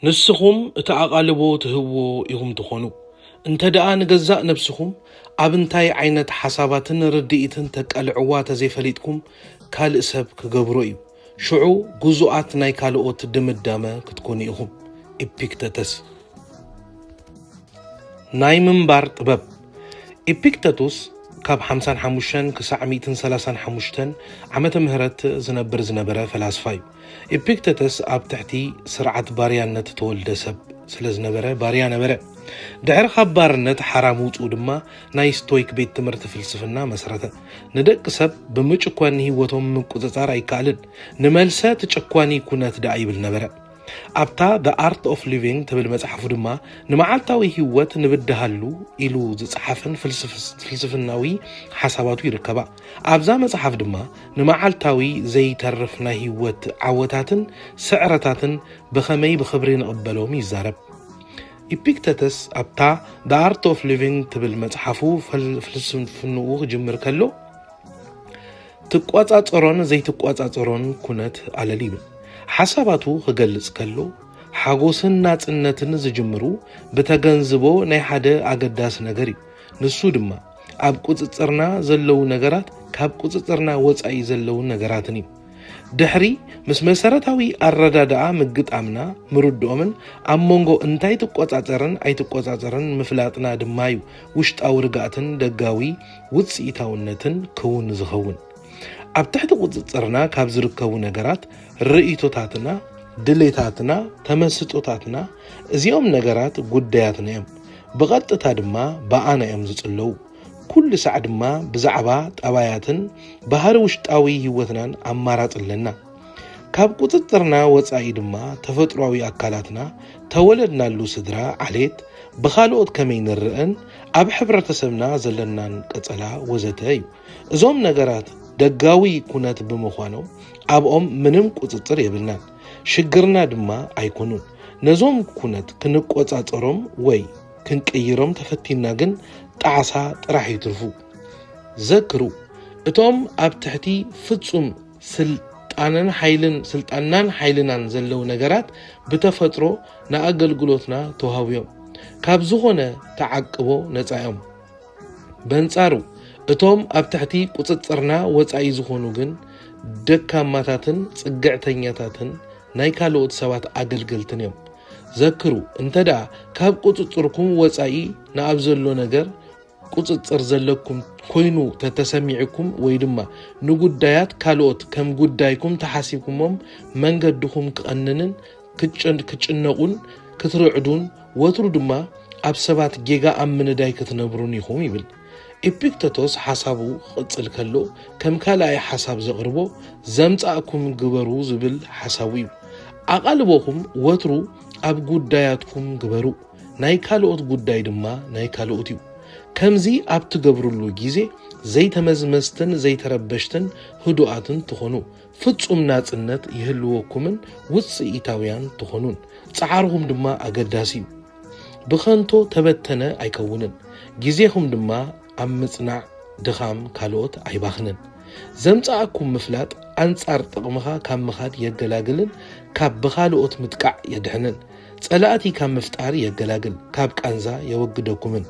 ንስኹም እተኣቃልቦ ትህዎ ኢኹም ትኾኑ እንተ ደኣ ንገዛእ ነብስኹም ኣብ እንታይ ዓይነት ሓሳባትን ርድኢትን ተቀልዕዋ ተዘይፈሊጥኩም ካልእ ሰብ ክገብሮ እዩ ሽዑ ጉዙኣት ናይ ካልኦት ድምዳመ ክትኮኑ ኢኹም ኢፒክተተስ ናይ ምንባር ጥበብ ኢፒክተቱስ ካብ 55 ክሳዕ 135 ዓመተ ምህረት ዝነበረ ፈላስፋ እዩ ኢፒክተተስ ኣብ ትሕቲ ስርዓት ባርያነት ተወልደ ሰብ ስለ ዝነበረ ባርያ ነበረ ድሕሪ ካብ ባርነት ሓራም ውፅኡ ድማ ናይ ስቶይክ ቤት ትምህርቲ ፍልስፍና መስረተ ንደቂ ሰብ ብምጭኳኒ ህይወቶም ምቁፅፃር ኣይከኣልን ንመልሰ ተጨኳኒ ኩነት ዳ ይብል ነበረ ኣብታ The Art of Living ትብል መጽሓፉ ድማ ንመዓልታዊ ህይወት ንብድሃሉ ኢሉ ዝጽሓፍን ፍልስፍናዊ ሓሳባቱ ይርከባ ኣብዛ መጽሓፍ ድማ ንመዓልታዊ ዘይተርፍ ናይ ህይወት ዓወታትን ስዕረታትን ብኸመይ ብኽብሪ ንቕበሎም ይዛረብ ኢፒክተተስ ኣብታ The Art of Living ትብል መጽሓፉ ፍልስፍንኡ ክጅምር ከሎ ትቋጻጽሮን ዘይትቋጻጽሮን ኩነት ኣለል ይብል ሓሳባቱ ክገልጽ ከሎ ሓጎስን ናጽነትን ዝጅምሩ ብተገንዝቦ ናይ ሓደ ኣገዳስ ነገር እዩ ንሱ ድማ ኣብ ቁጽጽርና ዘለው ነገራት ካብ ቁጽጽርና ወጻኢ ዘለው ነገራትን እዩ ድሕሪ ምስ መሰረታዊ ኣረዳድኣ ምግጣምና ምርድኦምን ኣብ መንጎ እንታይ ትቆጻጸርን ኣይትቆጻጸርን ምፍላጥና ድማ እዩ ውሽጣዊ ርግኣትን ደጋዊ ውጽኢታውነትን ክውን ዝኸውን ኣብ ትሕቲ ቁጽጽርና ካብ ዝርከቡ ነገራት ርእይቶታትና ድሌታትና ተመስጦታትና እዚኦም ነገራት ጉዳያትና እዮም ብቐጥታ ድማ በኣና እዮም ዝጽለው ኩሉ ሰዕ ድማ ብዛዕባ ጠባያትን ባህሪ ውሽጣዊ ህይወትናን ኣማራጽ ኣለና ካብ ቁጽጽርና ወጻኢ ድማ ተፈጥሯዊ ኣካላትና ተወለድናሉ ስድራ ዓሌት ብኻልኦት ከመይ ንርአን ኣብ ሕብረተሰብና ዘለናን ቀጸላ ወዘተ እዩ እዞም ነገራት ደጋዊ ኩነት ብምዃኖም ኣብኦም ምንም ቁጽጽር የብልናን ሽግርና ድማ ኣይኮኑን ነዞም ኩነት ክንቆጻጸሮም ወይ ክንቀይሮም ተፈቲና ግን ጣዓሳ ጥራሕ ይትርፉ ዘክሩ እቶም ኣብ ትሕቲ ፍጹም ስልጣናን ሓይልናን ዘለው ነገራት ብተፈጥሮ ንኣገልግሎትና ተዋህብዮም ካብ ዝኾነ ተዓቅቦ ነፃዮም በንጻሩ እቶም ኣብ ትሕቲ ቁጽጽርና ወጻኢ ዝኾኑ ግን ደካማታትን ጽግዕተኛታትን ናይ ካልኦት ሰባት ኣገልገልትን እዮም ዘክሩ እንተዳ ካብ ቁጽጽርኩም ወጻኢ ንኣብ ዘሎ ነገር ቁጽጽር ዘለኩም ኮይኑ ተተሰሚዕኩም ወይ ድማ ንጉዳያት ካልኦት ከም ጉዳይኩም ተሓሲብኩሞም መንገድኩም ክቐንንን ክጭነቁን ክትርዕዱን ወትሩ ድማ ኣብ ሰባት ጌጋ ኣብ ምንዳይ ክትነብሩን ኢኹም ይብል ኢፒክተቶስ ሓሳቡ ቅጽል ከሎ ከም ካልኣይ ሓሳብ ዘቕርቦ ዘምጻእኩም ግበሩ ዝብል ሓሳቡ እዩ ኣቓልቦኹም ወትሩ ኣብ ጉዳያትኩም ግበሩ ናይ ካልኦት ጉዳይ ድማ ናይ ካልኦት እዩ ከምዚ ኣብ ትገብሩሉ ጊዜ ዘይተመዝመስትን ዘይተረበሽትን ህዱኣትን ትኾኑ ፍጹም ናጽነት ይህልወኩምን ውጽኢታውያን ትኾኑን ጻዕርኹም ድማ ኣገዳሲ እዩ ብኸንቶ ተበተነ ኣይከውንን ጊዜኹም ድማ ኣብ ምጽናዕ ድኻም ካልኦት ኣይባኽንን ዘምጻእኩም ምፍላጥ ኣንጻር ጥቕምኻ ካብ ምኻድ የገላግልን ካብ ብኻልኦት ምጥቃዕ የድሕንን ጸላእቲ ካብ ምፍጣር የገላግል ካብ ቃንዛ የወግደኩምን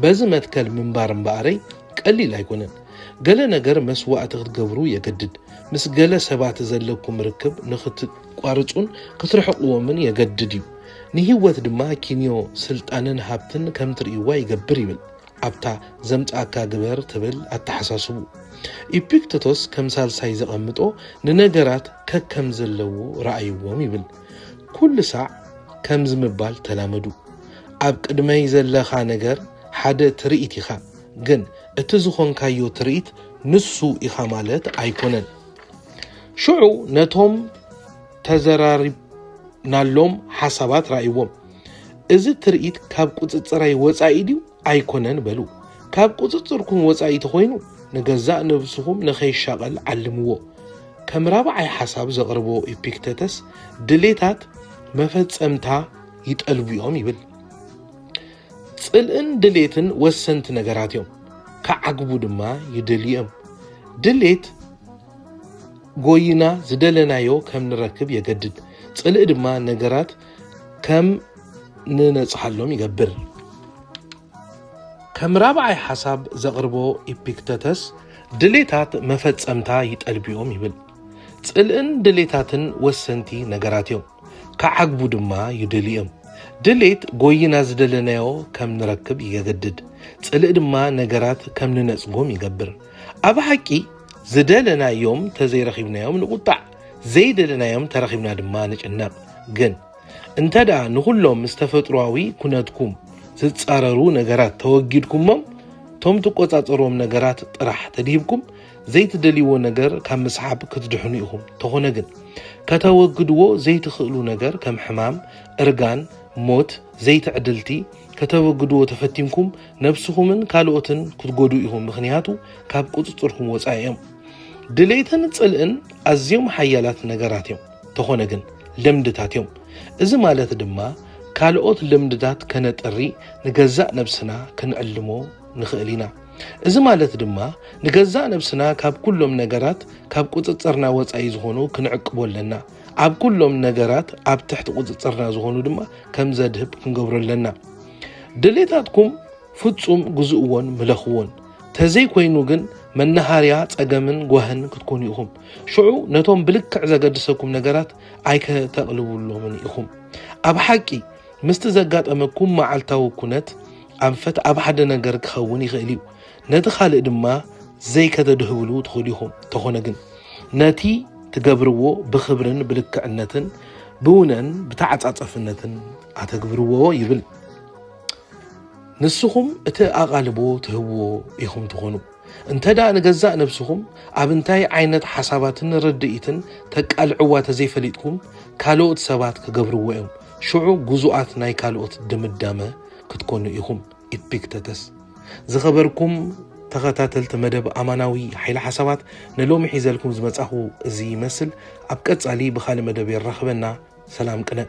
በዚ መትከል ምንባር እምበኣረይ ቀሊል ኣይኮነን ገለ ነገር መስዋዕቲ ክትገብሩ የገድድ ምስ ገለ ሰባት ዘለኩም ርክብ ንኽትቋርጹን ክትርሕቕዎምን የገድድ እዩ ንህይወት ድማ ኪንዮ ስልጣንን ሃብትን ከም ትርእይዋ ይገብር ይብል ኣብታ ዘምጻእካ ግበር ትብል ኣተሓሳስቡ ኢፒክተቶስ ከም ሳልሳይ ዘቐምጦ ንነገራት ከከም ዘለዎ ረኣይዎም ይብል ኩሉ ሳዕ ከም ዝምባል ተላመዱ ኣብ ቅድመይ ዘለኻ ነገር ሓደ ትርኢት ኢኻ ግን እቲ ዝኾንካዮ ትርኢት ንሱ ኢኻ ማለት ኣይኮነን ሽዑ ነቶም ተዘራሪብናሎም ሓሳባት ረኣይዎም እዚ ትርኢት ካብ ቁጽጽራይ ወጻኢ ድዩ ኣይኮነን በሉ ካብ ቁጽጽርኩም ወጻኢ ተኾይኑ ንገዛእ ነብስኹም ንኸይሻቐል ዓልምዎ ከም ራብዓይ ሓሳብ ዘቕርቦ ኢፒክተተስ ድሌታት መፈጸምታ ይጠልቡ እዮም ይብል ጽልእን ድሌትን ወሰንት ነገራት እዮም ከዓግቡ ድማ ይደልዮም ድሌት ጎይና ዝደለናዮ ከም ንረክብ የገድድ ጽልእ ድማ ነገራት ከም ንነጽሐሎም ይገብር ከም ራብዓይ ሐሳብ ዘቅርቦ ኢፒክተተስ ድሌታት መፈጸምታ ይጠልቢዮም ይብል ጽልእን ድሌታትን ወሰንቲ ነገራት እዮም ከዓግቡ ድማ ይደልዮም ድሌት ጎይና ዝደለናዮ ከም ንረክብ ይገድድ ጽልእ ድማ ነገራት ከም ንነጽጎም ይገብር ኣብ ሐቂ ዝደለናዮም ተዘይረኺብናዮም ንቁጣዕ ዘይደለናዮም ተረኺብና ድማ ንጭነቕ ግን እንተዳ ንኹሎም ዝተፈጥሯዊ ኩነትኩም ዝጻረሩ ነገራት ተወጊድኩሞም ቶም ትቆጻጸሮም ነገራት ጥራሕ ተዲብኩም ዘይትደልይዎ ነገር ካብ መስሓብ ክትድሕኑ ኢኹም ተኾነ ግን ከተወግድዎ ዘይትኽእሉ ነገር ከም ሕማም እርጋን ሞት ዘይትዕድልቲ ከተወግድዎ ተፈቲምኩም ነፍስኹምን ካልኦትን ክትጎዱ ኢኹም ምኽንያቱ ካብ ቁጽጽርኩም ወጻኢ እዮም ድሌትን ጽልእን ኣዝዮም ሓያላት ነገራት እዮም ተኾነ ግን ልምድታት እዮም እዚ ማለት ድማ ካልኦት ልምድታት ከነጠሪ ንገዛእ ነብስና ክንዕልሞ ንኽእል ኢና እዚ ማለት ድማ ንገዛእ ነብስና ካብ ኩሎም ነገራት ካብ ቁጽጽርና ወጻኢ ዝኾኑ ክንዕቅቦ ኣለና ኣብ ኩሎም ነገራት ኣብ ትሕቲ ቁጽጽርና ዝኾኑ ድማ ከም ዘድህብ ክንገብሮ ኣለና ድሌታትኩም ፍጹም ግዝእዎን ምለኽዎን ተዘይ ኮይኑ ግን መናሃርያ ጸገምን ጓህን ክትኮኑ ኢኹም ሽዑ ነቶም ብልክዕ ዘገድሰኩም ነገራት ኣይከተቕልቡሎምን ኢኹም ኣብ ሐቂ ምስቲ ዘጋጠመኩም መዓልታዊ ኩነት ኣንፈት ኣብ ሓደ ነገር ክኸውን ይኽእል እዩ ነቲ ካልእ ድማ ዘይከተድህብሉ ትኽእሉ ኢኹም ተኾነ ግን ነቲ ትገብርዎ ብኽብርን ብልክዕነትን ብውነን ብተዓጻጸፍነትን ኣተግብርዎ ይብል ንስኹም እቲ ኣቓልቦ ትህብዎ ኢኹም ትኾኑ እንተዳ ንገዛእ ነብስኹም ኣብ እንታይ ዓይነት ሓሳባትን ርድኢትን ተቃልዕዋ ተዘይፈሊጥኩም ካልኦት ሰባት ክገብርዎ እዮም ሽዑ ጉዙኣት ናይ ካልኦት ድምዳመ ክትኮኑ ኢኹም ኢፒክተተስ ዝኸበርኩም ተኸታተልቲ መደብ ኣማናዊ ሓይሊ ሓሳባት ንሎሚ ሒዘልኩም ዝመጻኹ እዚ ይመስል ኣብ ቀጻሊ ብኻልእ መደብ ይራኸበና ሰላም ቅነ